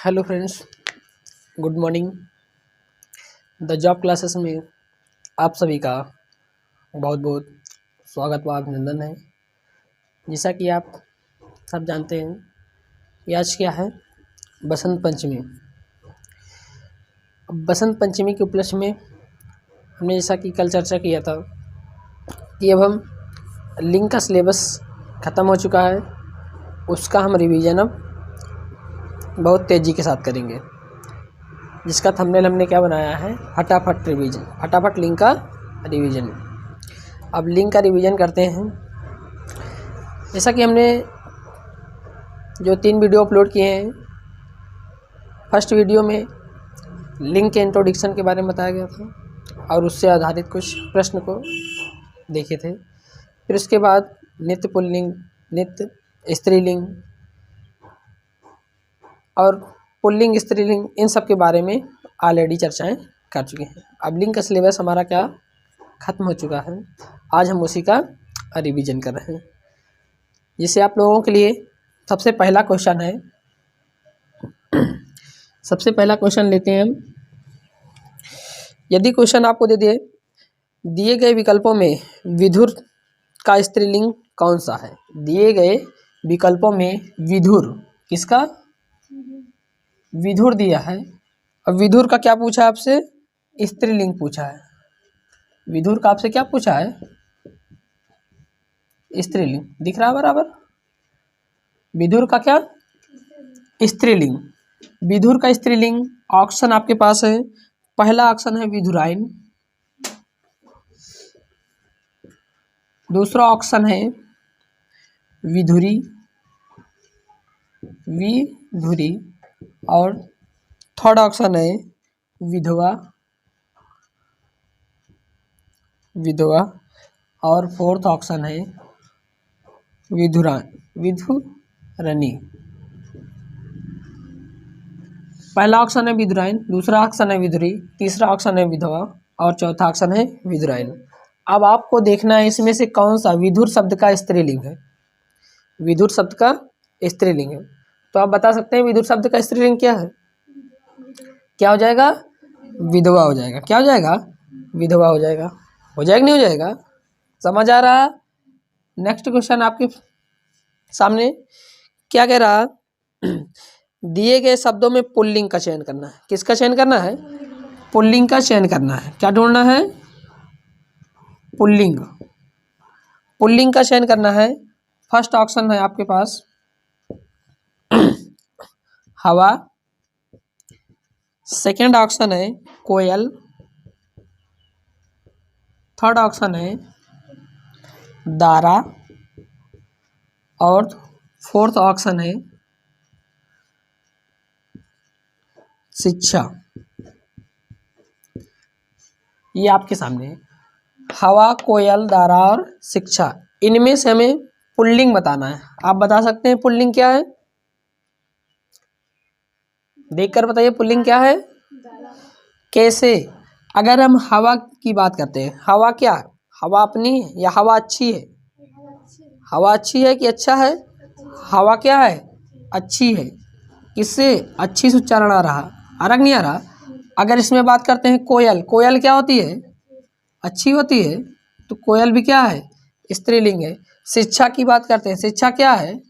Hello friends, good morning. The job classes में आप सभी का बहुत बहुत स्वागत व अभिनंदन है। जैसा कि आप सब जानते हैं कि आज क्या है, बसंत पंचमी। बसंत पंचमी के उपलक्ष्य में हमने जैसा कि कल चर्चा किया था कि अब हम लिंक का सिलेबस ख़त्म हो चुका है, उसका हम रिवीजन अब बहुत तेज़ी के साथ करेंगे, जिसका थंबनेल हमने क्या बनाया है, फटाफट रिवीजन, फटाफट लिंक का रिवीजन। अब लिंक का रिवीजन करते हैं। जैसा कि हमने जो 3 वीडियो अपलोड किए हैं, फर्स्ट वीडियो में लिंक के इंट्रोडक्शन के बारे में बताया गया था और उससे आधारित कुछ प्रश्न को देखे थे। फिर उसके बाद नित्य पुल्लिंग, नित्य स्त्रीलिंग और पुल्लिंग स्त्रीलिंग, इन सब के बारे में ऑलरेडी चर्चाएं कर चुके हैं। अब लिंक का सिलेबस हमारा क्या ख़त्म हो चुका है, आज हम उसी का रिवीजन कर रहे हैं। जिससे आप लोगों के लिए सबसे पहला क्वेश्चन है, सबसे पहला क्वेश्चन लेते हैं हम। यदि क्वेश्चन आपको दिए गए विकल्पों में विधुर का स्त्रीलिंग कौन सा है? दिए गए विकल्पों में विधुर, किसका? विधुर दिया है। अब विधुर का क्या पूछा है आपसे? स्त्रीलिंग पूछा है। विधुर का आपसे क्या पूछा है? स्त्रीलिंग। दिख रहा है बराबर? विधुर का क्या? स्त्रीलिंग। विधुर का स्त्रीलिंग ऑप्शन आपके पास है। पहला ऑप्शन है विधुराइन, दूसरा ऑप्शन है विधुरी, विधुरी, और थर्ड ऑप्शन है विधवा, विधवा, और फोर्थ ऑप्शन है विधुरनी। पहला ऑप्शन है विधुराइन, दूसरा ऑप्शन है विधुरी, तीसरा ऑप्शन है विधवा और चौथा ऑप्शन है विधुराइन। अब आपको देखना है इसमें से कौन सा विधुर शब्द का स्त्रीलिंग है। विधुर शब्द का स्त्रीलिंग है, तो आप बता सकते हैं विधुर शब्द का स्त्रीलिंग क्या है? क्या हो जाएगा? विधवा हो जाएगा। क्या हो जाएगा? विधवा हो जाएगा। हो जाएगा नहीं हो जाएगा? समझ आ रहा? नेक्स्ट क्वेश्चन आपके सामने क्या कह रहा? दिए गए शब्दों में पुल्लिंग का चयन करना है। किसका चयन करना है? पुल्लिंग का चयन करना है। क्या ढूंढना है? पुल्लिंग। पुल्लिंग का चयन करना है। फर्स्ट ऑप्शन है आपके पास हवा, सेकेंड ऑप्शन है कोयल, थर्ड ऑप्शन है दारा और फोर्थ ऑप्शन है शिक्षा। ये आपके सामने है, हवा, कोयल, दारा और शिक्षा। इनमें से हमें पुल्लिंग बताना है। आप बता सकते हैं पुल्लिंग क्या है? देखकर बताइए पुल्लिंग क्या है। कैसे? अगर हम हवा की बात करते हैं, हवा क्या? हवा अपनी है या हवा अच्छी है? हवा अच्छी है कि अच्छा है? हवा क्या है? अच्छी है। किससे? अच्छी से उच्चारण आ रहा, आ रहा नहीं आ रहा? अगर इसमें बात करते हैं कोयल, कोयल क्या होती है? अच्छी होती है, तो कोयल भी क्या है? स्त्रीलिंग है। शिक्षा की बात करते हैं, शिक्षा क्या है?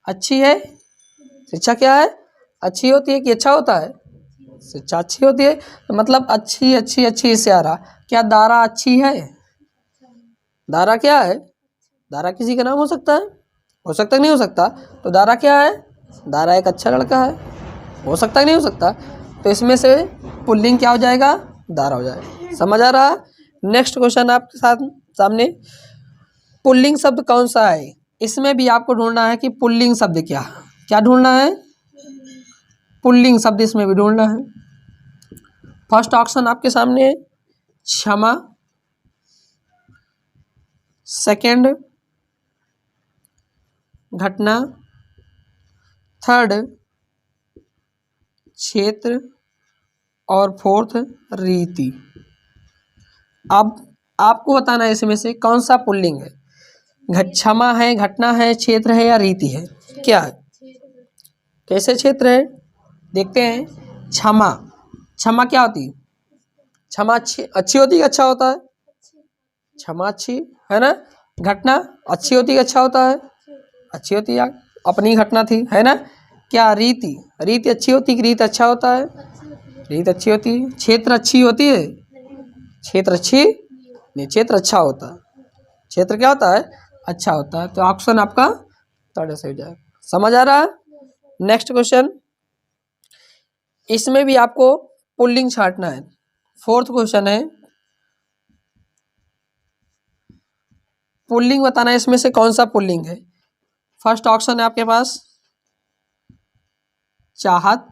अच्छी है। शिक्षा क्या है? अच्छी होती है कि अच्छा होता है? शिक्षा अच्छी होती है, तो मतलब अच्छी अच्छी अच्छी इससे आ रहा। क्या दारा अच्छी है? दारा क्या है? दारा किसी का नाम हो सकता है? हो सकता नहीं हो सकता? तो दारा क्या है? दारा एक अच्छा लड़का है। हो सकता है नहीं हो सकता? तो इसमें से पुल्लिंग क्या हो जाएगा? दारा हो जाएगा। समझ आ रहा? नेक्स्ट क्वेश्चन आपके साथ सामने, पुल्लिंग शब्द कौन सा है? इसमें भी आपको ढूंढना है कि पुल्लिंग शब्द क्या ढूंढना है? पुल्लिंग शब्द इसमें भी ढूंढना है। फर्स्ट ऑप्शन आपके सामने है क्षमा, सेकंड घटना, थर्ड क्षेत्र और फोर्थ रीति। अब आपको बताना है इसमें से कौन सा पुल्लिंग है। क्षमा है, घटना है, क्षेत्र है या रीति है? क्या है? कैसे क्षेत्र है? देखते हैं। क्षमा, क्षमा क्या होती है? क्षमा अच्छी अच्छी होती है, अच्छा होता है? क्षमा अच्छी है ना। घटना अच्छी होती है, अच्छा होता है? अच्छी होती है, अपनी घटना थी, है ना। क्या रीति, रीति अच्छी होती है, रीत अच्छा होता है? रीत अच्छी होती है। क्षेत्र अच्छी होती है? क्षेत्र अच्छी नहीं, क्षेत्र अच्छा होता है। क्षेत्र क्या होता है? अच्छा होता है। तो ऑप्शन आपका थर्ड सही हो जाएगा। समझ आ रहा है? नेक्स्ट क्वेश्चन, इसमें भी आपको पुल्लिंग छांटना है। फोर्थ क्वेश्चन है, पुल्लिंग बताना है इसमें से कौन सा पुल्लिंग है। फर्स्ट ऑप्शन है आपके पास चाहत,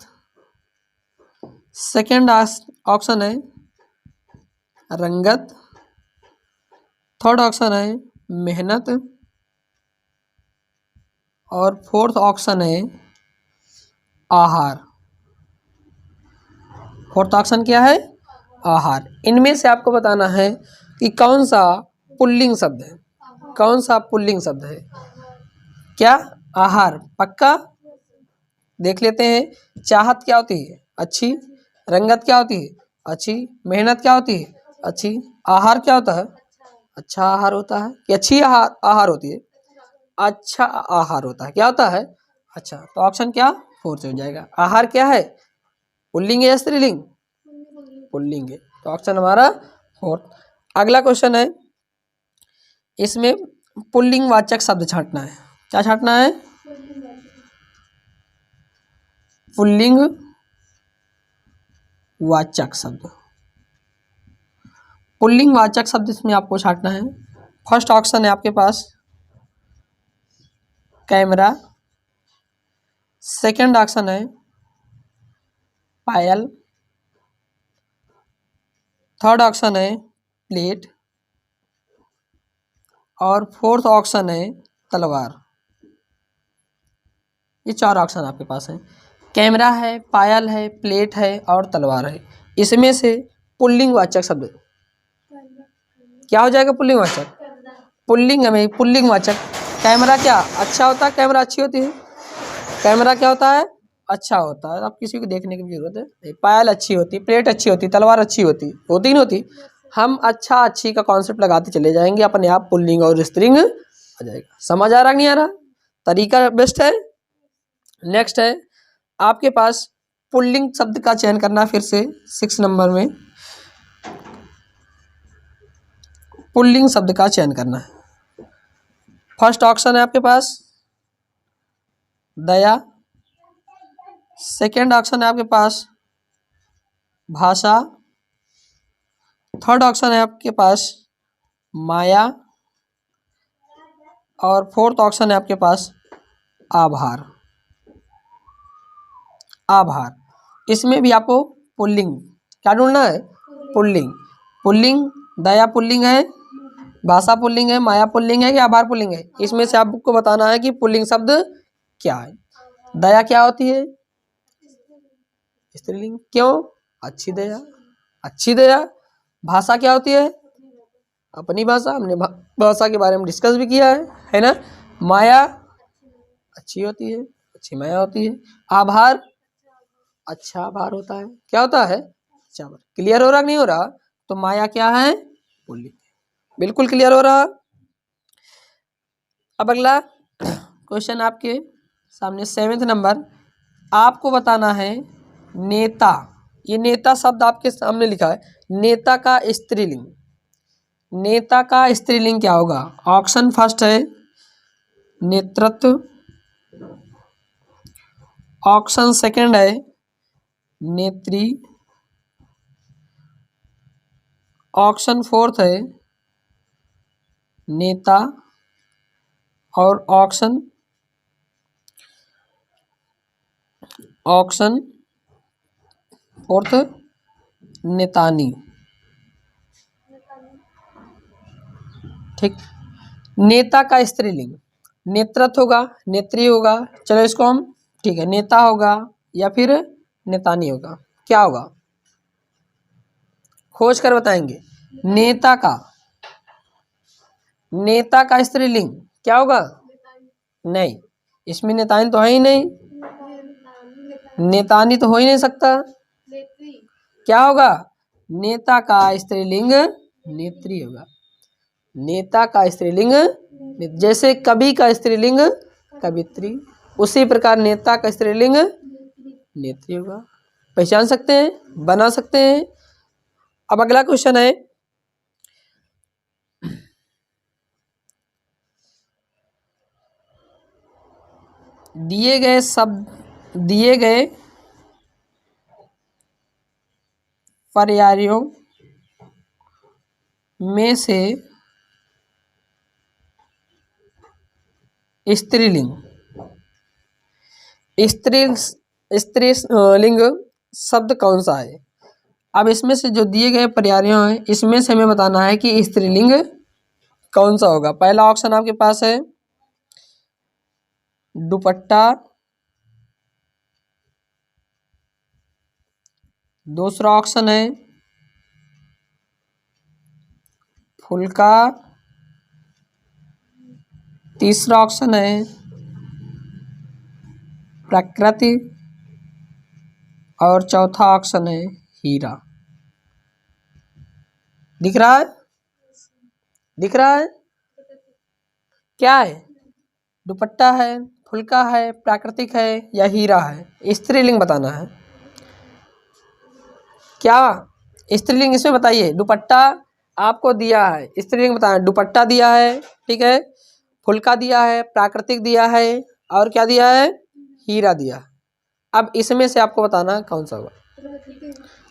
सेकेंड ऑप्शन है रंगत, थर्ड ऑप्शन है मेहनत, और फोर्थ ऑप्शन है आहार। फोर्थ ऑप्शन क्या है? आहार। इनमें से आपको बताना है कि कौन सा पुल्लिंग शब्द है, कौन सा पुल्लिंग शब्द है। क्या? आहार पक्का? देख लेते हैं। चाहत क्या होती है? अच्छी। रंगत क्या होती है? अच्छी। मेहनत क्या होती है? अच्छी। आहार क्या होता है? अच्छा आहार होता है कि अच्छी आहार होती है? अच्छा आहार होता है। क्या होता है? अच्छा। तो ऑप्शन क्या फोर्थ हो जाएगा। आहार क्या है? पुल्लिंग है या स्त्रीलिंग? पुल्लिंग है। तो ऑप्शन हमारा फोर्थ। अगला क्वेश्चन है, इसमें पुल्लिंग वाचक शब्द छांटना है। क्या छांटना है? पुल्लिंग वाचक शब्द। पुल्लिंग वाचक शब्द इसमें आपको छांटना है। फर्स्ट ऑप्शन है आपके पास कैमरा, सेकंड ऑप्शन है पायल, थर्ड ऑप्शन है प्लेट, और फोर्थ ऑप्शन है तलवार। ये चार ऑप्शन आपके पास है। कैमरा है, पायल है, प्लेट है और तलवार है। इसमें से पुल्लिंग वाचक शब्द क्या हो जाएगा? पुल्लिंग वाचक। पुल्लिंग में पुल्लिंग वाचक। कैमरा क्या अच्छा होता है? कैमरा अच्छी होती है? कैमरा क्या होता है? अच्छा होता है। अब किसी को देखने की जरूरत है नहीं। पायल अच्छी होती, प्लेट अच्छी होती, तलवार अच्छी होती, होती नहीं होती? हम अच्छा अच्छी का कॉन्सेप्ट लगाते चले जाएंगे, अपने आप पुल्लिंग और स्त्रीलिंग आ जाएगा। समझ आ रहा नहीं आ रहा? तरीका बेस्ट है। नेक्स्ट है आपके पास पुल्लिंग शब्द का चयन करना। फिर से 6 नंबर में पुल्लिंग शब्द का चयन करना है। फर्स्ट ऑप्शन है आपके पास दया, सेकेंड ऑप्शन है आपके पास भाषा, थर्ड ऑप्शन है आपके पास माया, और फोर्थ ऑप्शन है आपके पास आभार। आभार। इसमें भी आपको पुल्लिंग क्या ढूंढना है? पुल्लिंग। पुल्लिंग दया पुल्लिंग है, भाषा पुल्लिंग है, माया पुल्लिंग है कि आभार पुल्लिंग है? इसमें से आपको बताना है कि पुल्लिंग शब्द क्या है। दया क्या होती है? स्त्रीलिंग। क्यों? अच्छी दया। अच्छी दया। भाषा क्या होती है? अपनी भाषा। हमने भाषा के बारे में डिस्कस भी किया है ना। माया अच्छी होती है, अच्छी माया होती है। आभार अच्छा आभार होता है। क्या होता है? अच्छा आभार। क्लियर हो रहा नहीं हो रहा? तो माया क्या है? पुल्लिंग। बिल्कुल क्लियर हो रहा। अब अगला क्वेश्चन आपके सामने 7th नंबर, आपको बताना है नेता। ये नेता शब्द आपके सामने लिखा है, नेता का स्त्रीलिंग। नेता का स्त्रीलिंग क्या होगा? ऑप्शन फर्स्ट है नेतृत्व, ऑप्शन सेकंड है नेत्री, ऑप्शन फोर्थ है नेता, और ऑप्शन फोर्थ नेतानी। ठीक। नेता का स्त्रीलिंग नेतृत्व होगा, नेत्री होगा, चलो इसको हम ठीक है नेता होगा या फिर नेतानी होगा। क्या होगा? खोज कर बताएंगे। नेता का स्त्रीलिंग क्या होगा? नहीं, इसमें नेतानी तो है ही नहीं। नेतानी तो हो ही नहीं सकता, क्या होगा? नेता का स्त्रीलिंग नेत्री होगा। नेता का स्त्रीलिंग, जैसे कवि का स्त्रीलिंग कवित्री, उसी प्रकार नेता का स्त्रीलिंग नेत्री होगा। पहचान सकते हैं, बना सकते हैं। अब अगला क्वेश्चन है, दिए गए पर्यायों में से स्त्रीलिंग स्त्रीलिंग शब्द कौन सा है? अब इसमें से जो दिए गए पर्यायों हैं, इसमें से हमें बताना है कि स्त्रीलिंग कौन सा होगा। पहला ऑप्शन आपके पास है दुपट्टा, दूसरा ऑप्शन है फुलका, तीसरा ऑप्शन है प्रकृति और चौथा ऑप्शन है हीरा। दिख रहा है? दिख रहा है? क्या है? दुपट्टा है, फुलका है, प्राकृतिक है या हीरा है? स्त्रीलिंग बताना है। क्या स्त्रीलिंग इसमें बताइए। दुपट्टा आपको दिया है, स्त्रीलिंग बताना। दुपट्टा दिया है, ठीक है, फुलका दिया है, प्राकृतिक दिया है और क्या दिया है? हीरा दिया। अब इसमें से आपको बताना कौन सा होगा।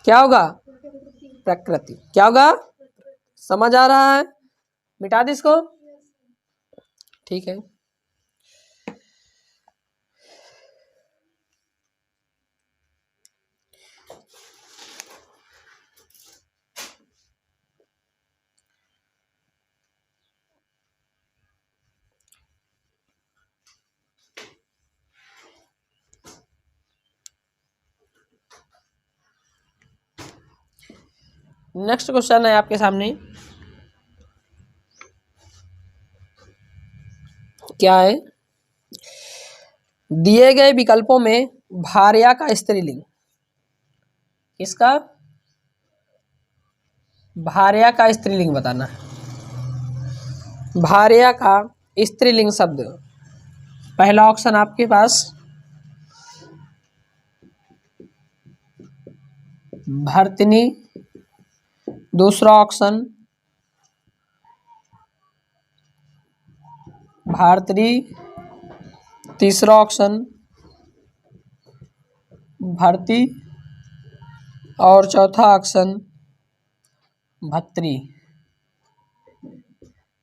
क्या होगा? प्रकृति। क्या होगा? समझ आ रहा है? मिटा दी इसको, ठीक है। नेक्स्ट क्वेश्चन है आपके सामने, क्या है? दिए गए विकल्पों में भार्या का स्त्रीलिंग, किसका? भार्या का स्त्रीलिंग बताना है। भार्या का स्त्रीलिंग शब्द, पहला ऑप्शन आपके पास भर्तनी, दूसरा ऑप्शन भारतरी, तीसरा ऑप्शन भर्ती और चौथा ऑप्शन भत्री।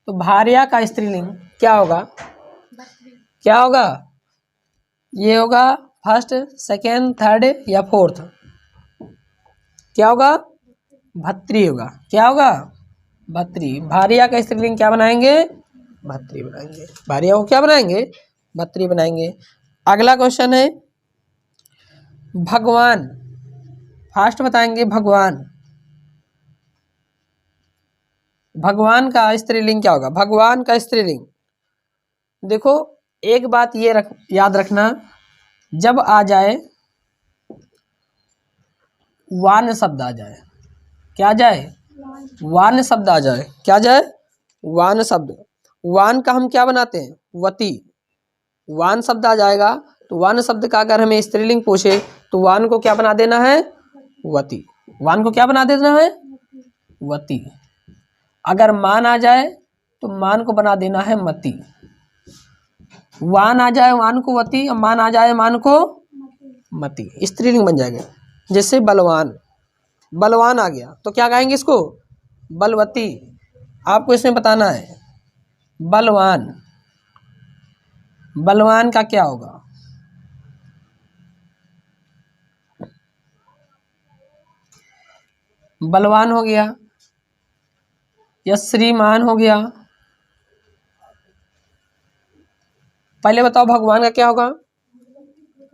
तो भार्या का स्त्रीलिंग क्या होगा? क्या होगा? ये होगा फर्स्ट, सेकेंड, थर्ड या फोर्थ? क्या होगा? भत्री होगा। क्या होगा? भत्री। भार्या का स्त्रीलिंग क्या बनाएंगे? भत्री बनाएंगे। भार्या को क्या बनाएंगे? भत्री बनाएंगे। अगला क्वेश्चन है भगवान, फास्ट बताएंगे। भगवान, भगवान का स्त्रीलिंग क्या होगा? भगवान का स्त्रीलिंग, देखो एक बात ये याद रखना, जब आ जाए वान शब्द आ जाए, क्या जाए? वान शब्द आ जाए। क्या जाए? वान शब्द। वान का हम क्या बनाते हैं? वती। वान शब्द आ जाएगा तो वान शब्द का अगर हमें स्त्रीलिंग पूछे तो वान को क्या बना देना है? वती। वान को क्या बना देना है? वती। अगर मान आ जाए तो मान को बना देना है मती। वान आ जाए वान को वती, और मान आ जाए मान को मती, स्त्रीलिंग बन जाएगा। जैसे बलवान, बलवान आ गया तो क्या कहेंगे इसको? बलवती। आपको इसमें बताना है बलवान, बलवान का क्या होगा? बलवान हो गया या श्रीमान हो गया? पहले बताओ भगवान का क्या होगा?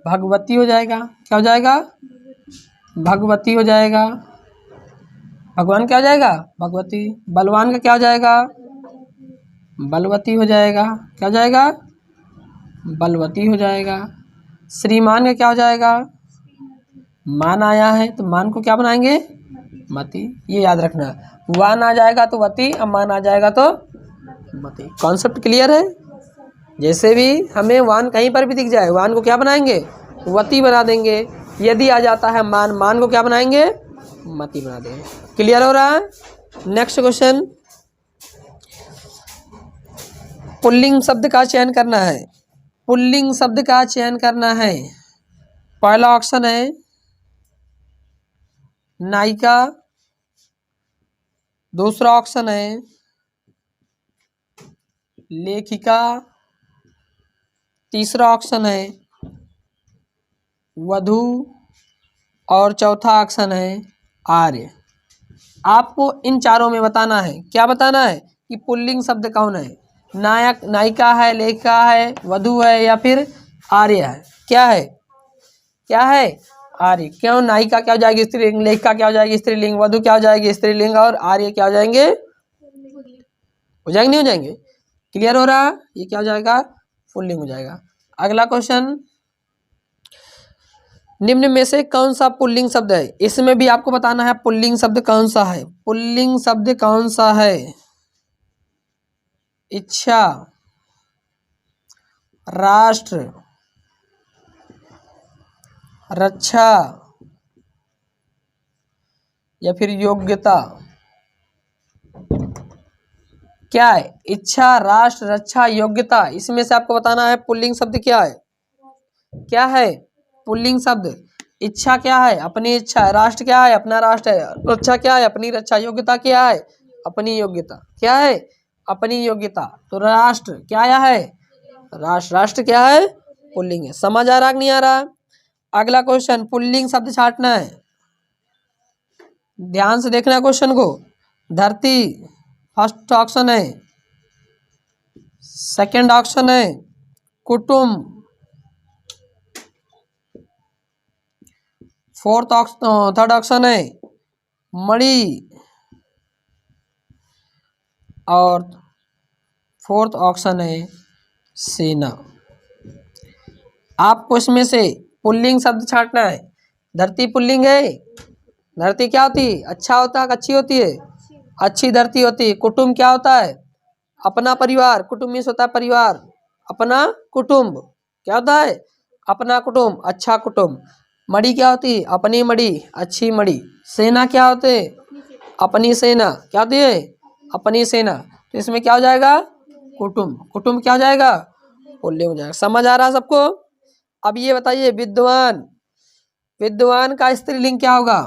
भगवती हो जाएगा। क्या हो जाएगा? भगवती हो जाएगा। भगवान क्या हो जाएगा? भगवती। बलवान का क्या हो जाएगा? बलवती हो जाएगा। क्या हो जाएगा? बलवती हो जाएगा। श्रीमान का क्या हो जाएगा? मान आया है तो मान को क्या बनाएंगे, मति। ये याद रखना, वान आ जाएगा तो वति, अब मान आ जाएगा तो मति। कॉन्सेप्ट क्लियर है। जैसे भी हमें वान कहीं पर भी दिख जाए, वान को क्या बनाएंगे, वति बना देंगे। यदि आ जाता है मान, मान को क्या बनाएंगे, मति बना देंगे। क्लियर हो रहा है। नेक्स्ट क्वेश्चन, पुल्लिंग शब्द का चयन करना है। पुल्लिंग शब्द का चयन करना है। पहला ऑप्शन है नायिका, दूसरा ऑप्शन है लेखिका, तीसरा ऑप्शन है वधू और चौथा ऑप्शन है आर्य। आपको इन चारों में बताना है, क्या बताना है कि पुल्लिंग शब्द कौन है। नायक, नायिका है, लेखिका है, वधू है या फिर आर्य है। क्या है, क्या है, आर्य। क्यों, नायिका क्या हो जाएगी स्त्रीलिंग, लेखिका क्या हो जाएगी स्त्रीलिंग, वधू क्या हो जाएगी स्त्रीलिंग और आर्य क्या हो जाएंगे, हो जाएंगे नहीं हो जाएंगे। क्लियर हो रहा है। ये क्या हो जाएगा, पुल्लिंग हो जाएगा। अगला क्वेश्चन, निम्न में से कौन सा पुल्लिंग शब्द है। इसमें भी आपको बताना है पुल्लिंग शब्द कौन सा है। पुल्लिंग शब्द कौन सा है। इच्छा, राष्ट्र, रक्षा या फिर योग्यता। क्या है, इच्छा, राष्ट्र, रक्षा, योग्यता। इसमें से आपको बताना है पुल्लिंग शब्द क्या है। क्या है पुल्लिंग शब्द। इच्छा क्या है, अपनी इच्छा। राष्ट्र क्या है, अपना राष्ट्र है। रक्षा क्या है, अपनी रक्षा। योग्यता क्या है, अपनी योग्यता। क्या है, अपनी योग्यता। तो राष्ट्र क्या आया है, राष्ट्र। राष्ट्र क्या है, पुल्लिंग है। समझ आ रहा कि नहीं आ रहा। अगला क्वेश्चन, पुल्लिंग शब्द छांटना है। ध्यान से देखना क्वेश्चन को। धरती फर्स्ट ऑप्शन है, सेकंड ऑप्शन है कुटुंब, थर्ड ऑप्शन है मणि और फोर्थ ऑप्शन है सेना। आपको इसमें से पुल्लिंग शब्द छांटना है। धरती पुल्लिंग है। धरती क्या होती है, अच्छा होता है, अच्छी होती है, अच्छी धरती होती है। कुटुंब क्या होता है, अपना परिवार। कुटुंब मीन्स होता है परिवार, अपना कुटुंब। क्या होता है, अपना कुटुंब, अच्छा कुटुंब। मणि क्या होती है, अपनी मणि, अच्छी मणि। सेना क्या होते, अपनी सेना। क्या होती है, अपनी सेना। तो इसमें क्या हो जाएगा, कुटुंब। कुटुंब क्या हो जाएगा, पुल्लिंग हो जाएगा। समझ आ रहा है सबको। अब ये बताइए, विद्वान, विद्वान का स्त्रीलिंग क्या होगा।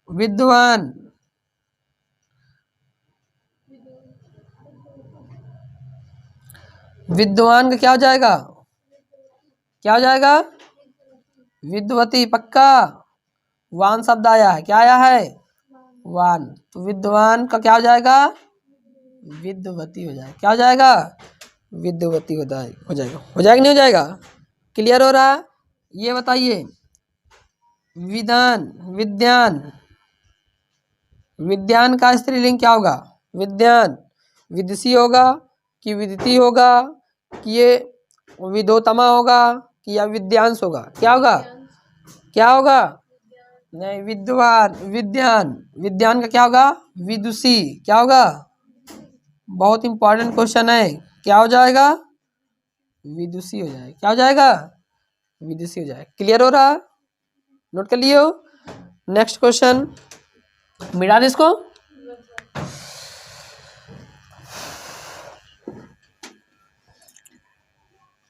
विद्वान, विद्वान का क्या हो जाएगा, क्या हो जाएगा, विद्वती। पक्का, वान शब्द आया है, क्या आया है, वान। तो विद्वान का क्या हो जाएगा, विद्वती हो जाएगा। क्या हो जाएगा, विद्वती हो जाएगा। हो जाएगा नहीं हो जाएगा। क्लियर हो रहा। ये बताइए, विधान, विद्यान, विद्यान का स्त्रीलिंग क्या होगा। विद्यान, विदुषी होगा कि विदिति होगा कि ये विदोतमा होगा कि या विद्यांश होगा। क्या होगा, क्या होगा, नहीं, विद्वान, विद्यान। विद्यान का क्या होगा, विदुषी। क्या होगा, बहुत इंपॉर्टेंट क्वेश्चन है। क्या हो जाएगा, विदुषी हो जाएगा। क्या हो जाएगा, विदुषी हो जाएगा। क्लियर हो रहा, नोट कर लियो। नेक्स्ट क्वेश्चन, मिटा दे इसको।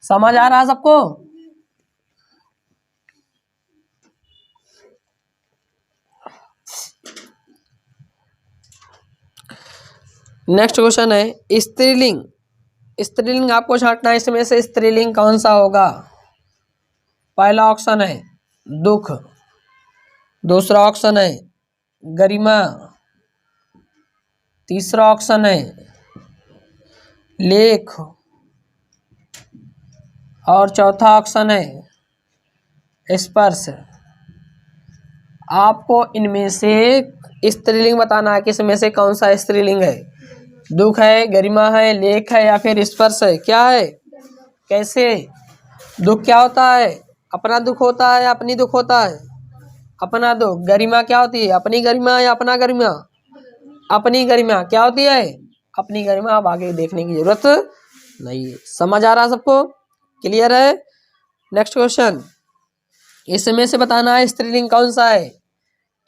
समझ आ रहा है सबको। नेक्स्ट क्वेश्चन है स्त्रीलिंग। स्त्रीलिंग आपको छांटना है। इसमें से स्त्रीलिंग कौन सा होगा। पहला ऑप्शन है दुख, दूसरा ऑप्शन है गरिमा, तीसरा ऑप्शन है लेख और चौथा ऑप्शन है स्पर्श। आपको इनमें से स्त्रीलिंग बताना है कि इसमें से कौन सा स्त्रीलिंग है। दुख है, गरिमा है, लेख है या फिर स्पर्श है। क्या है, कैसे। दुख क्या होता है, अपना दुख होता है, अपनी दुख होता है, अपना दुख। गरिमा क्या होती है? अपनी गरिमा या अपना गरिमा? अपनी गरिमा क्या होती है? अपनी गरिमा। अब आगे देखने की जरूरत नहीं है। समझ आ रहा सबको? क्लियर है? नेक्स्ट क्वेश्चन, इसमें से बताना है स्त्रीलिंग कौन सा है।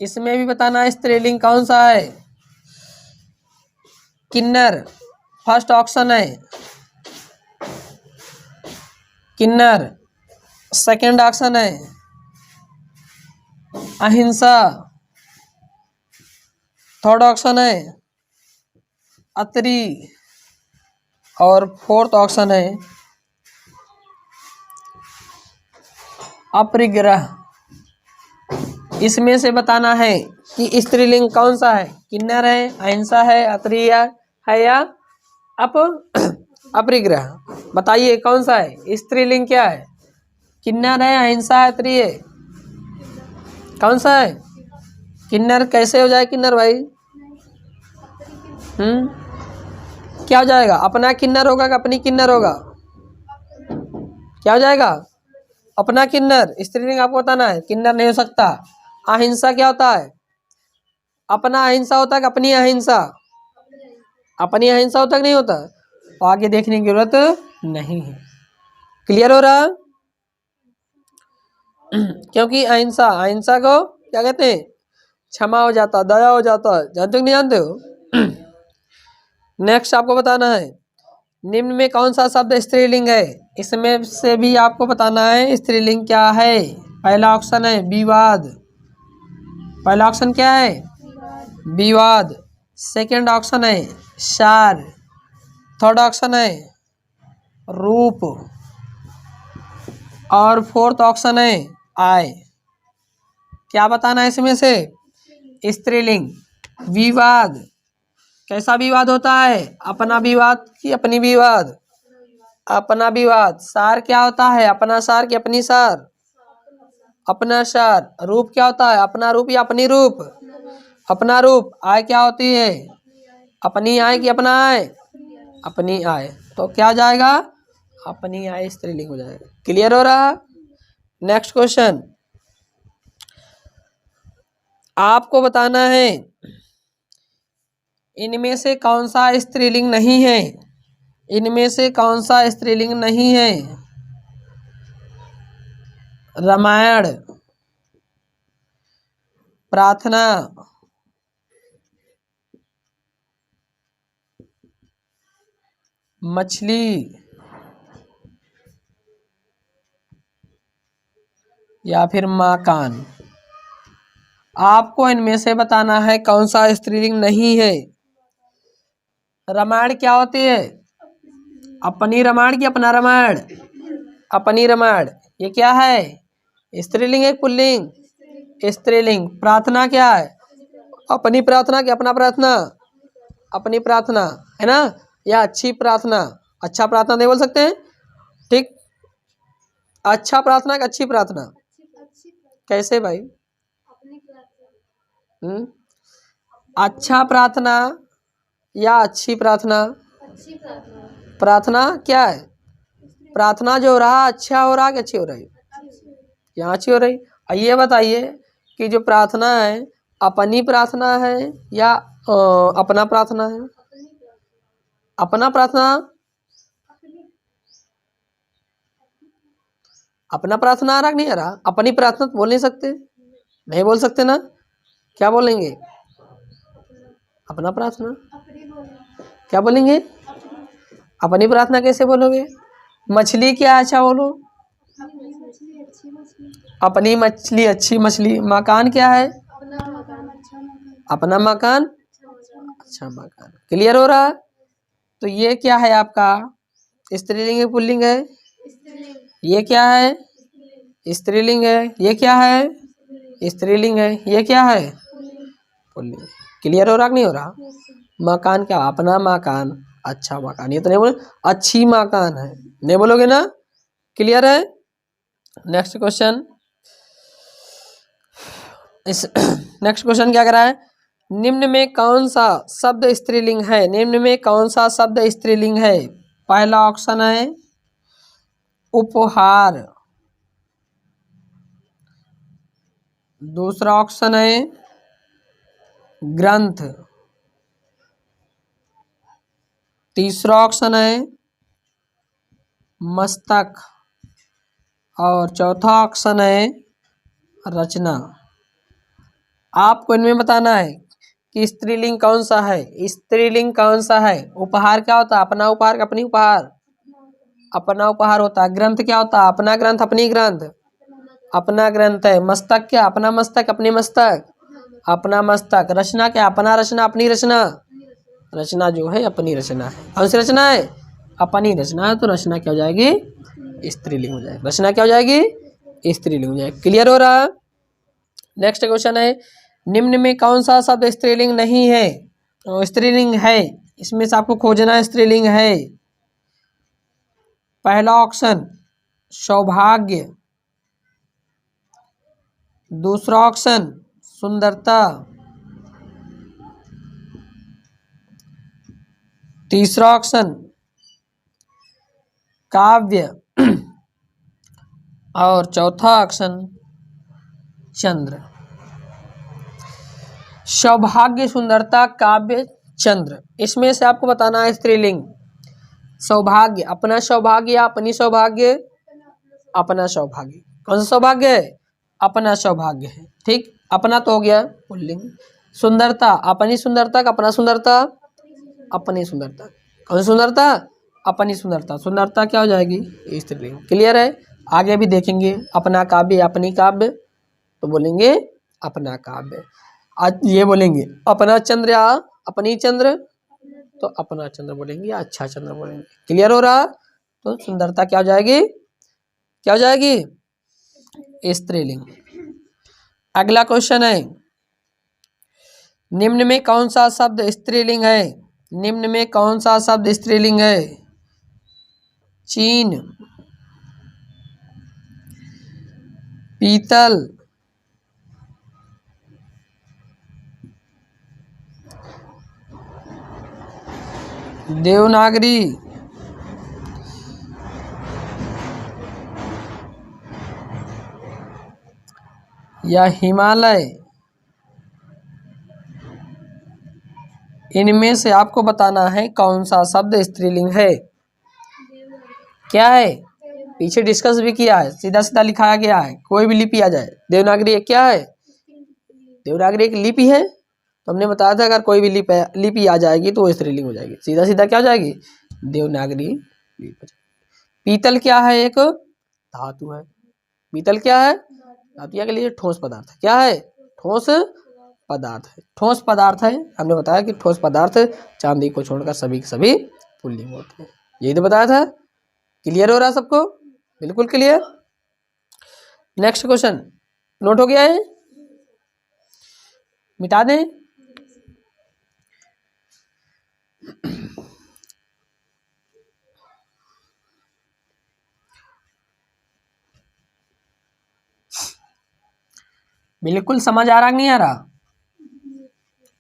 इसमें भी बताना है स्त्रीलिंग कौन सा है। किन्नर फर्स्ट ऑप्शन है, किन्नर। सेकंड ऑप्शन है अहिंसा। थर्ड ऑप्शन है अत्रि। और फोर्थ ऑप्शन है अपरिग्रह। इसमें से बताना है कि स्त्रीलिंग कौन सा है। किन्नर है, अहिंसा है, अत्रि है या अपरिग्रह। बताइए कौन सा है? स्त्रीलिंग क्या है? किन्नर है, अहिंसा है, अत्रि है? कौन सा है? किन्नर कैसे हो जाए किन्नर भाई? क्या हो जाएगा? अपना किन्नर होगा कि अपनी किन्नर होगा? क्या हो जाएगा? अपना किन्नर। स्त्रीलिंग आपको बताना है, किन्नर नहीं हो सकता। अहिंसा क्या होता है? अपना अहिंसा होता है कि अपनी अहिंसा? अपनी अहिंसा होता कि नहीं होता? आगे देखने की जरूरत नहीं है। क्लियर हो रहा? क्योंकि अहिंसा, अहिंसा को क्या कहते हैं? क्षमा हो जाता, दया हो जाता है। जानते हो नहीं जानते हो? नेक्स्ट आपको बताना है निम्न में कौन सा शब्द स्त्रीलिंग है। इसमें से भी आपको बताना है स्त्रीलिंग क्या है। पहला ऑप्शन है विवाद। पहला ऑप्शन क्या है? विवाद। सेकंड ऑप्शन है सार। थर्ड ऑप्शन है रूप। और फोर्थ ऑप्शन है आय। क्या बताना है इसमें से? स्त्रीलिंग। विवाद। कैसा विवाद होता है? अपना विवाद कि अपनी विवाद? अपना विवाद। सार क्या होता है? अपना सार कि अपनी सार? अपना सार। रूप क्या होता है? अपना रूप या अपनी रूप? अपना रूप। आय क्या होती है? अपनी आय कि अपना आय? अपनी आय। तो क्या हो जाएगा? अपनी आय स्त्रीलिंग हो जाएगा। क्लियर हो रहा? नेक्स्ट क्वेश्चन, आपको बताना है इनमें से कौन सा स्त्रीलिंग नहीं है। इनमें से कौन सा स्त्रीलिंग नहीं है? रामायण, प्रार्थना, मछली या फिर मकान। आपको इनमें से बताना है कौन सा स्त्रीलिंग नहीं है। रामायण क्या होती है? अपनी रामायण की अपना रामायण? अपनी रामायण। ये क्या है? स्त्रीलिंग है पुल्लिंग? स्त्रीलिंग। प्रार्थना क्या है? अपनी प्रार्थना की अपना प्रार्थना? अपनी प्रार्थना है ना। या अच्छी प्रार्थना? अच्छा प्रार्थना नहीं बोल सकते हैं? ठीक। अच्छा प्रार्थना कि अच्छी प्रार्थना? कैसे भाई? अच्छा प्रार्थना या अच्छी प्रार्थना? प्रार्थना क्या है? प्रार्थना जो हो रहा अच्छा हो रहा कि अच्छी हो रही? यहाँ अच्छी हो रही। ये बताइए कि जो प्रार्थना है अपनी प्रार्थना है या अपना प्रार्थना है? अपना प्रार्थना। अपना प्रार्थना आ रहा कि नहीं आ रहा? अपनी प्रार्थना तो बोल नहीं सकते? नहीं बोल सकते ना? क्या बोलेंगे? अपना प्रार्थना। क्या बोलेंगे? अपनी प्रार्थना कैसे बोलोगे? मछली क्या? अच्छा बोलो। अपनी मछली अच्छी मछली। मकान क्या है? अपना मकान अच्छा मकान। क्लियर हो रहा? तो ये क्या है आपका? स्त्रीलिंग है पुल्लिंग है? ये क्या है? स्त्रीलिंग है। ये क्या है? स्त्रीलिंग है। ये क्या है? पुल्लिंग। क्लियर हो रहा कि नहीं हो रहा? मकान क्या? अपना मकान अच्छा मकान। ये तो नहीं बोले अच्छी मकान है, नहीं बोलोगे ना? क्लियर है? नेक्स्ट क्वेश्चन, इस नेक्स्ट क्वेश्चन क्या कर रहा है? निम्न में कौन सा शब्द स्त्रीलिंग है? निम्न में कौन सा शब्द स्त्रीलिंग है? पहला ऑप्शन है उपहार। दूसरा ऑप्शन है ग्रंथ, तीसरा ऑप्शन है मस्तक और चौथा ऑप्शन है रचना। आपको इनमें बताना है कि स्त्रीलिंग कौन सा है, स्त्रीलिंग कौन सा है। उपहार क्या होता है, अपना उपहार, अपनी उपहार, अपना उपहार होता है। ग्रंथ क्या होता है, अपना ग्रंथ, अपनी ग्रंथ, अपना ग्रंथ है। मस्तक क्या, अपना मस्तक, अपनी मस्तक, अपना मस्तक। रचना क्या, अपना रचना, अपनी रचना, रचना जो है अपनी रचना है। कौन सी रचना है, अपनी रचना है। तो रचना क्या हो जाएगी, स्त्रीलिंग हो जाएगी। रचना क्या हो जाएगी, स्त्रीलिंग हो जाएगी। क्लियर हो रहा। नेक्स्ट क्वेश्चन है, निम्न में कौन सा शब्द स्त्रीलिंग नहीं है, स्त्रीलिंग है, इसमें से आपको खोजना है स्त्रीलिंग है। पहला ऑप्शन सौभाग्य, दूसरा ऑप्शन सुंदरता, तीसरा ऑप्शन काव्य और चौथा ऑप्शन चंद्र। सौभाग्य, सुंदरता, काव्य, चंद्र, इसमें से आपको बताना है स्त्रीलिंग। सौभाग्य, अपना सौभाग्य या अपनी सौभाग्य, अपना सौभाग्य। कौन सा सौभाग्य है, अपना सौभाग्य है। ठीक, अपना तो हो गया पुल्लिंग। सुंदरता, अपनी सुंदरता का अपना सुंदरता, अपनी सुंदरता। कौन सी सुंदरता, अपनी सुंदरता। सुंदरता क्या हो जाएगी, स्त्रीलिंग। क्लियर है। आगे भी देखेंगे, अपना काव्य, अपनी काव्य, तो बोलेंगे अपना काव्य। आज ये बोलेंगे अपना चंद्र या अपनी चंद्र, तो अपना चंद्र बोलेंगे, अच्छा चंद्र बोलेंगे। क्लियर हो रहा। तो सुंदरता क्या हो जाएगी, क्या हो जाएगी, स्त्रीलिंग। अगला क्वेश्चन है, निम्न में कौन सा शब्द स्त्रीलिंग है, निम्न में कौन सा शब्द स्त्रीलिंग है। चीन, पीतल, देवनागरी, या हिमालय। इनमें से आपको बताना है कौन सा शब्द स्त्रीलिंग है। क्या है, पीछे डिस्कस भी किया है, सीधा सीधा लिखाया गया है, कोई भी लिपि आ जाए। देवनागरी एक क्या है, देवनागरी एक लिपि है। तो हमने बताया था अगर कोई भी लिपि आ जाएगी तो वो स्त्रीलिंग हो जाएगी, सीधा सीधा क्या हो जाएगी, देवनागरी लिपि। पीतल क्या है, एक धातु है। पीतल क्या है, धातु के लिए ठोस पदार्थ। क्या है, ठोस पदार्थ है, ठोस पदार्थ है। हमने बताया कि ठोस पदार्थ चांदी को छोड़कर सभी के सभी पुल्लिंग होते हैं, यही तो बताया था। क्लियर हो रहा है सबको, बिल्कुल क्लियर। नेक्स्ट क्वेश्चन नोट हो गया है, मिटा दें। बिल्कुल समझ आ रहा नहीं आ रहा,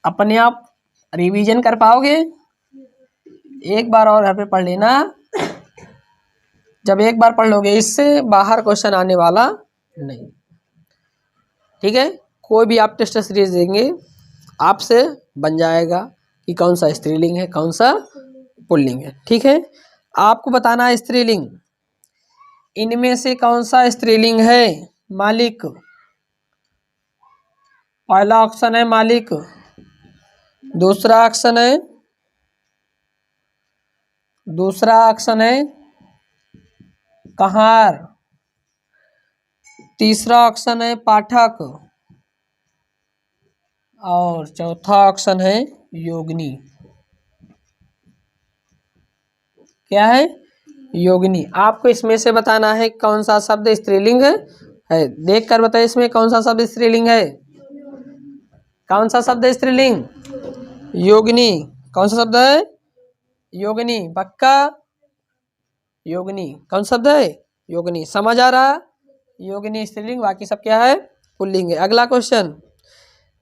अपने आप रिवीजन कर पाओगे। एक बार और घर पे पढ़ लेना, जब एक बार पढ़ लोगे इससे बाहर क्वेश्चन आने वाला नहीं। ठीक है, कोई भी आप टेस्ट सीरीज देंगे आपसे बन जाएगा कि कौन सा स्त्रीलिंग है, कौन सा पुल्लिंग है। ठीक है, आपको बताना है स्त्रीलिंग, इनमें से कौन सा स्त्रीलिंग है। मालिक, पहला ऑप्शन है मालिक, दूसरा ऑप्शन है, दूसरा ऑप्शन है कहार, तीसरा ऑप्शन है पाठक और चौथा ऑप्शन है योगिनी। क्या है, योगिनी। आपको इसमें से बताना है कौन सा शब्द स्त्रीलिंग है। देख कर बताइए इसमें कौन सा शब्द स्त्रीलिंग है, कौन सा शब्द है स्त्रीलिंग, योगिनी। कौन सा शब्द है, योगिनी, पक्का योगिनी। कौन शब्द है, योगिनी। समझ आ रहा, योगिनी स्त्रीलिंग, बाकी सब क्या है, पुल्लिंग है। अगला क्वेश्चन,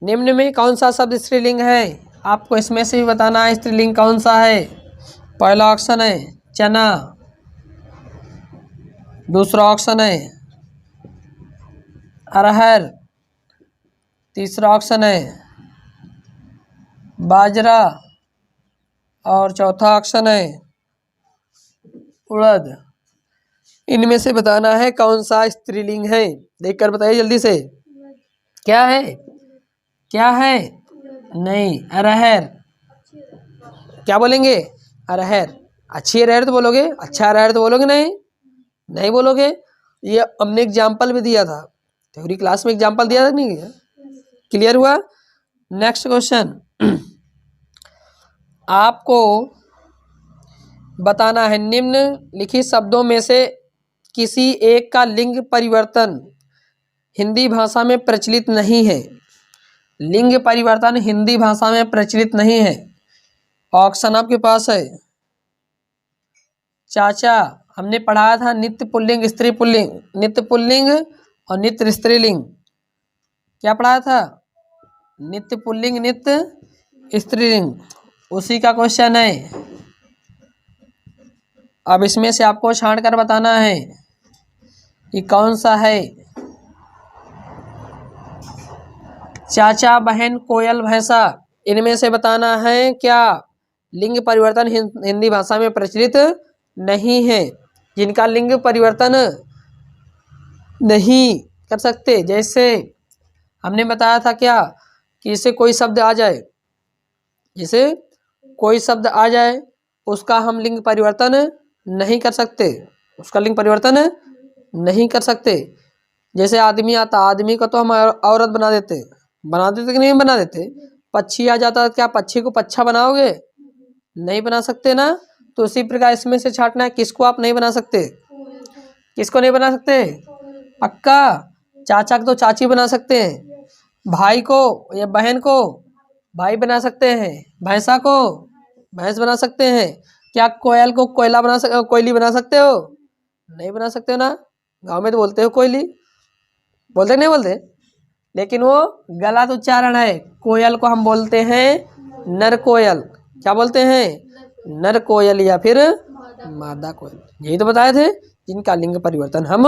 निम्न में कौन सा शब्द स्त्रीलिंग है। आपको इसमें से भी बताना है स्त्रीलिंग कौन सा है। पहला ऑप्शन है चना, दूसरा ऑप्शन है अरहर, तीसरा ऑप्शन है बाजरा और चौथा ऑप्शन है उड़द। इनमें से बताना है कौन सा स्त्रीलिंग है। देखकर बताइए जल्दी से। क्या है? क्या है? नहीं, अरहर। क्या बोलेंगे? अरहर। अच्छी अरहर तो बोलोगे, अच्छा अरहर तो बोलोगे नहीं, नहीं बोलोगे। ये हमने एग्जाम्पल भी दिया था, थ्योरी क्लास में एग्जाम्पल दिया था नहीं? क्लियर हुआ? नेक्स्ट क्वेश्चन आपको बताना है निम्नलिखित शब्दों में से किसी एक का लिंग परिवर्तन हिंदी भाषा में प्रचलित नहीं है। लिंग परिवर्तन हिंदी भाषा में प्रचलित नहीं है। ऑप्शन आपके पास है चाचा, हमने पढ़ाया था नित्य पुल्लिंग स्त्री पुल्लिंग, नित्य पुल्लिंग और नित्य स्त्रीलिंग। क्या पढ़ाया था? नित्य पुल्लिंग नित्य स्त्रीलिंग, उसी का क्वेश्चन है। अब इसमें से आपको छांट कर बताना है कि कौन सा है। चाचा, बहन, कोयल, भैंसा, इनमें से बताना है क्या लिंग परिवर्तन हिंदी भाषा में प्रचलित नहीं है। जिनका लिंग परिवर्तन नहीं कर सकते, जैसे हमने बताया था क्या कि इसे कोई शब्द आ जाए, जैसे कोई शब्द आ जाए उसका हम लिंग परिवर्तन नहीं कर सकते, उसका लिंग परिवर्तन नहीं कर सकते। जैसे आदमी आता, आदमी को तो हम औरत बना देते कि नहीं बना देते। पक्षी आ जाता है, क्या पक्षी को पच्छा बनाओगे? नहीं बना सकते ना। तो उसी प्रकार इसमें से छांटना है किसको आप नहीं बना सकते, किसको नहीं बना सकते? पक्का चाचा को तो चाची बना सकते हैं, भाई को या बहन को भाई बना सकते हैं, भैंसा को भैंस बना सकते हैं। क्या कोयल को कोयला कोयली बना सकते हो? नहीं बना सकते हो ना। गाँव में तो बोलते हो कोयली, बोलते नहीं बोलते, लेकिन वो गलत उच्चारण है। कोयल को हम बोलते हैं नर कोयल। क्या बोलते हैं? नर कोयल या फिर मादा कोयल। यही तो बताए थे जिनका लिंग परिवर्तन हम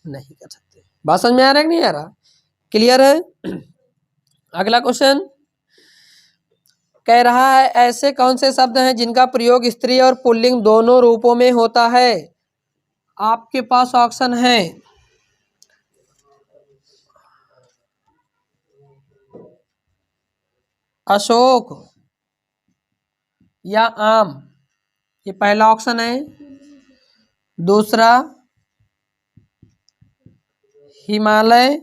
नहीं कर सकते। बात समझ में आ रहा है कि नहीं आ रहा? क्लियर है? अगला क्वेश्चन कह रहा है ऐसे कौन से शब्द हैं जिनका प्रयोग स्त्री और पुल्लिंग दोनों रूपों में होता है। आपके पास ऑप्शन है अशोक या आम, ये पहला ऑप्शन है। दूसरा हिमालय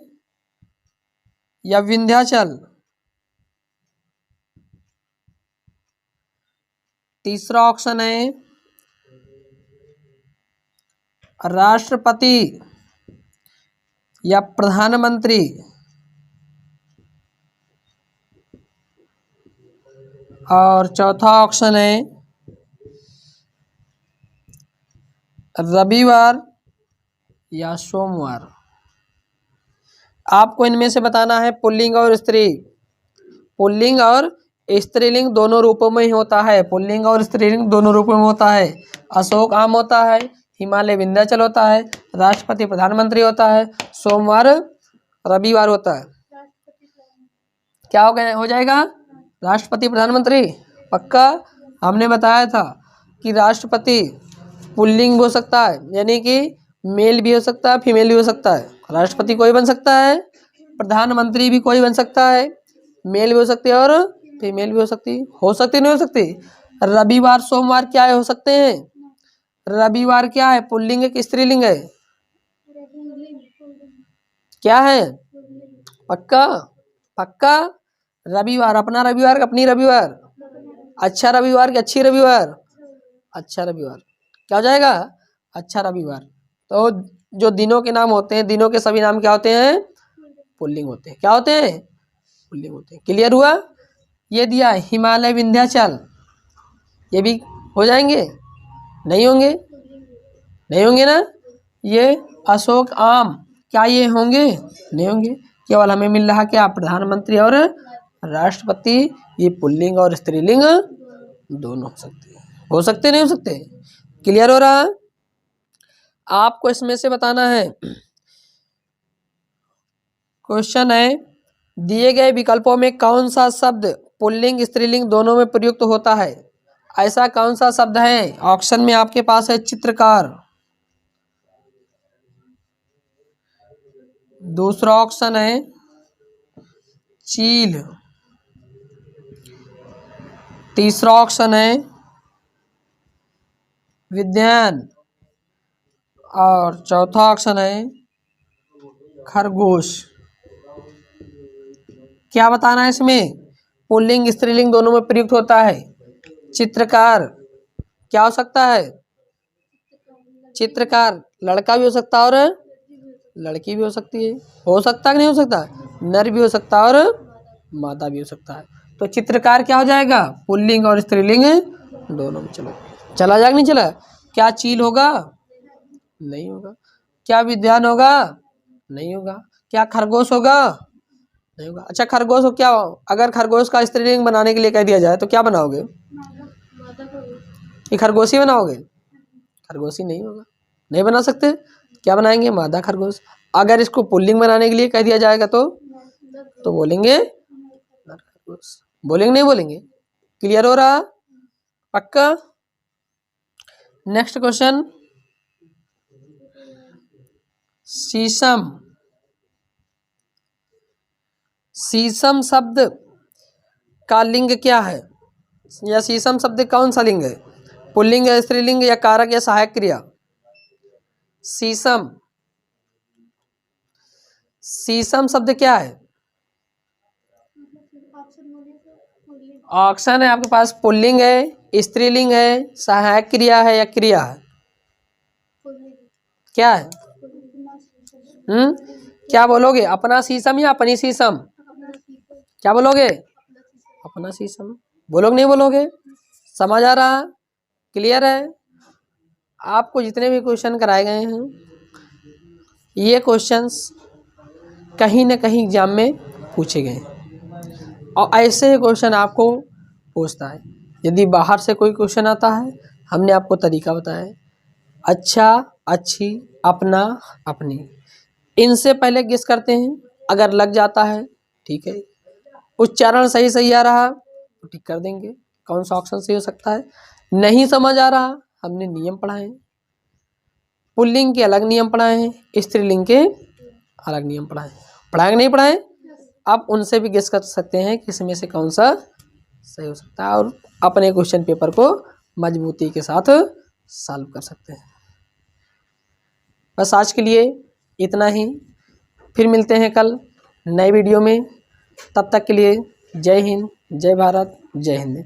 या विंध्याचल। तीसरा ऑप्शन है राष्ट्रपति या प्रधानमंत्री। और चौथा ऑप्शन है रविवार या सोमवार। आपको इनमें से बताना है पुल्लिंग और स्त्री, पुल्लिंग और स्त्रीलिंग दोनों रूपों में ही होता है। पुल्लिंग और स्त्रीलिंग दोनों रूपों में होता है। अशोक आम होता है, हिमालय विंध्याचल होता है, राष्ट्रपति प्रधानमंत्री होता है, सोमवार रविवार होता है। क्या हो जाएगा? राष्ट्रपति प्रधानमंत्री। पक्का? हमने बताया था कि राष्ट्रपति पुल्लिंग भी हो सकता है, यानी कि मेल भी हो सकता है, फीमेल भी हो सकता है। राष्ट्रपति कोई बन सकता है, प्रधानमंत्री भी कोई बन सकता है, मेल भी हो सकती है और फीमेल भी हो सकती है। हो सकती नहीं हो सकती? रविवार सोमवार क्या है, हो सकते हैं। रविवार क्या है, पुल्लिंग है कि स्त्रीलिंग है? क्या है? पक्का? पक्का रविवार, अपना रविवार कि अपनी रविवार? अच्छा रविवार कि अच्छी रविवार? अच्छा रविवार। क्या हो जाएगा? अच्छा रविवार। तो जो दिनों के नाम होते हैं, दिनों के सभी नाम क्या होते हैं? पुल्लिंग होते हैं। क्या होते हैं? पुल्लिंग होते हैं। क्लियर हुआ? ये दिया हिमालय विंध्याचल, ये भी हो जाएंगे? नहीं होंगे? नहीं होंगे ना। ये अशोक आम, क्या ये होंगे? नहीं होंगे। केवल हमें मिल रहा क्या? प्रधानमंत्री और राष्ट्रपति। ये पुल्लिंग और स्त्रीलिंग दोनों हो सकते हैं। हो सकते नहीं हो सकते? क्लियर हो रहा? आपको इसमें से बताना है। क्वेश्चन है दिए गए विकल्पों में कौन सा शब्द पुल्लिंग स्त्रीलिंग दोनों में प्रयुक्त होता है? ऐसा कौन सा शब्द है? ऑप्शन में आपके पास है चित्रकार, दूसरा ऑप्शन है चील, तीसरा ऑप्शन है विद्यान और चौथा ऑप्शन है खरगोश। क्या बताना है इसमें? पुल्लिंग स्त्रीलिंग दोनों में प्रयुक्त होता है। चित्रकार क्या हो सकता है? चित्रकार लड़का भी हो सकता है और लड़की भी हो सकती है। हो सकता है कि नहीं हो सकता? नर भी हो सकता है और मादा भी हो सकता है। तो चित्रकार क्या हो जाएगा? पुल्लिंग और स्त्रीलिंग दोनों में। चलो चला जाएगा नहीं चला? क्या चील होगा? नहीं होगा। क्या विद्वान होगा? नहीं होगा। क्या खरगोश होगा? नहीं होगा। अच्छा खरगोश हो, क्या अगर खरगोश का स्त्रीलिंग बनाने के लिए कह दिया जाए तो क्या बनाओगे? ये खरगोशी बनाओगे? खरगोशी नहीं होगा, नहीं बना सकते। क्या बनाएंगे? मादा खरगोश। अगर इसको पुल्लिंग बनाने के लिए कह दिया जाएगा तो बोलेंगे नर खरगोश। बोलेंगे नहीं बोलेंगे? क्लियर हो रहा? पक्का? नेक्स्ट क्वेश्चन, शीशम। शीशम शब्द का लिंग क्या है? या शीशम शब्द कौन सा लिंग है? पुल्लिंग है, स्त्रीलिंग या कारक या सहायक क्रिया? शीशम, शीशम शब्द क्या है? ऑप्शन है आपके पास, पुल्लिंग है, स्त्रीलिंग है, सहायक क्रिया है या क्रिया है? क्या है? क्या बोलोगे? अपना शीशम या अपनी शीशम? क्या बोलोगे? अपना शीशम। बोलोगे नहीं बोलोगे? समझ आ रहा? क्लियर है? आपको जितने भी क्वेश्चन कराए गए हैं ये क्वेश्चंस कहीं ना कहीं एग्जाम में पूछे गए हैं और ऐसे ही क्वेश्चन आपको पूछता है। यदि बाहर से कोई क्वेश्चन आता है, हमने आपको तरीका बताया है, अच्छा, अच्छी, अपना, अपनी, इनसे पहले गेस करते हैं। अगर लग जाता है ठीक है, उच्चारण सही सही आ रहा तो ठीक कर देंगे कौन सा ऑप्शन सही हो सकता है। नहीं समझ आ रहा, हमने नियम पढ़ाए हैं, पुल्लिंग के अलग नियम पढ़ाए हैं, स्त्रीलिंग के अलग नियम पढ़ाए। पढ़ाए नहीं पढ़ाए? आप उनसे भी गेस कर सकते हैं कि इसमें से कौन सा सही हो सकता है और अपने क्वेश्चन पेपर को मजबूती के साथ सॉल्व कर सकते हैं। बस आज के लिए इतना ही, फिर मिलते हैं कल नए वीडियो में। तब तक के लिए जय हिंद, जय भारत, जय हिंद।